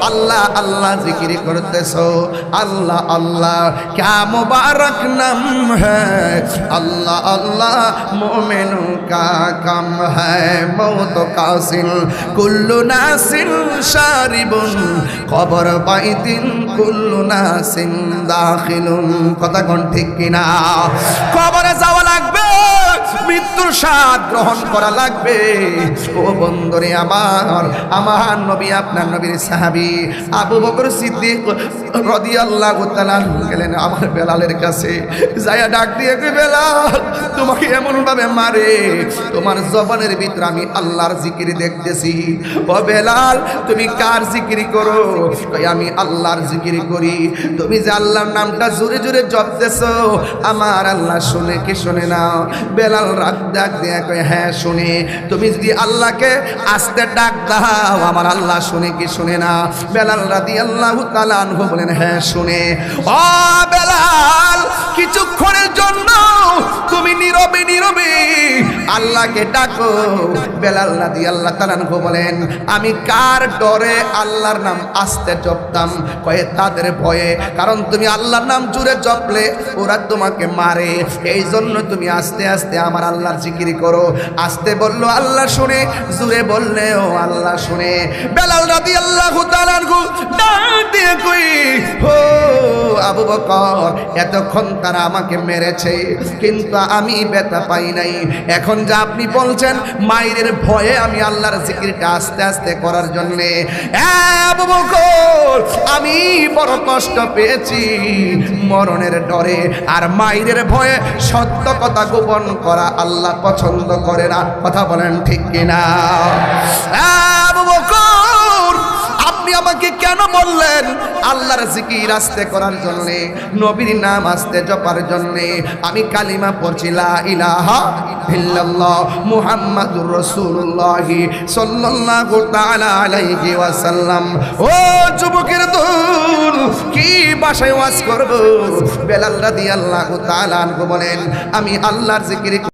আল্লাহ আল্লাহ জিকির করতেছো, আল্লাহ আল্লাহ क्या मुबारक नाम है, अल्लाह अल्लाह मोमिनों का काम है, मौत कासिल कुल्लु नासिन शारिबुन कबर बाइतिन कुल्लु नासिन दाखिलुन। কথা কোন ঠিক কিনা? কবরে যাওয়া লাগবে, মৃত্যুর স্বাদ গ্রহণ করা লাগবে। ও বন্ধুরে আমার, আমার নবী আপনার নবীর সাহাবী আবু বকর সিদ্দিক রাদিয়াল্লাহু তাআলা গেলেন আমার বেলালের কাছে, যায়া ডাক দিয়ে কই বেলাল তোমাকে এমন ভাবে মারে, তোমার জবানের ভিতরে আমি আল্লাহর জিকির দেখতেছি। ও বেলাল তুমি কার জিকির করো? কই আমি আল্লাহর জিকির করি। তুমি যে আল্লাহর নামটা জোরে জোরে জপতেছো, আমার আল্লাহ শুনে কি শুনে না? বেলাল রাত ডাক দিয়ে কই হ্যাঁ শুনে। তুমি যদি আল্লাহকে আস্তে ডাক দাও, আমার আল্লাহ শুনে কি শুনে না? বেলাল রাদিয়াল্লাহু তাআলা আনহু বলেন হ্যাঁ শুনে। ও বেলাল কিছুক্ষণের জন্য তুমি নীরবে নীরবে আল্লাহকে ডাকো। বেলাল রাদিয়াল্লাহু তাআলা আনহু বলেন আমি কার ডরে আল্লাহর নাম আস্তে জপতাম? কয়ে তাদের ভয়ে, কারণ তুমি আল্লাহর নাম জোরে জপলে ওরা তোমাকে মারে, এই জন্য তুমি আস্তে আস্তে আমার আল্লাহর জিকির করো। আস্তে বললো আল্লাহ শুনে, জোরে বললেও আল্লাহ শুনে। বেলাল রাদিয়াল্লাহু তাআলা আনহু ডাক দিয়ে কই ও আবু বকর এতক্ষণ তারা আমাকে মেরেছে কিন্তু আমি ব্যথা পাই নাই, এখন যা আপনি বলছেন মায়ের ভয়ে আমি আল্লাহর জিকিরটা আস্তে আস্তে করার জন্য, আবু বকর আমি বড় কষ্ট পেয়েছি মরণের ডরে, আর মায়ের ভয়ে সত্য কথা গোপন করা আল্লাহ পছন্দ করে না। কথা বলেন ঠিক কিনা? আবু বকর আপনি আমাকে কেন বললেন আল্লাহর জিকির আস্তে করার জন্য, নবীর নাম আস্তে জপার জন্য? আমি কালিমা পড়ছি লা ইলাহা ইল্লাল্লাহ মুহাম্মাদুর রাসূলুল্লাহ সাল্লাল্লাহু তাআলা আলাইহি ওয়াসাল্লাম। ও যুবকের দল কি ভাষায় ওয়াজ করব? বেলাল রাদিয়াল্লাহু তাআলা আনহু বলেন আমি আল্লাহর জিকির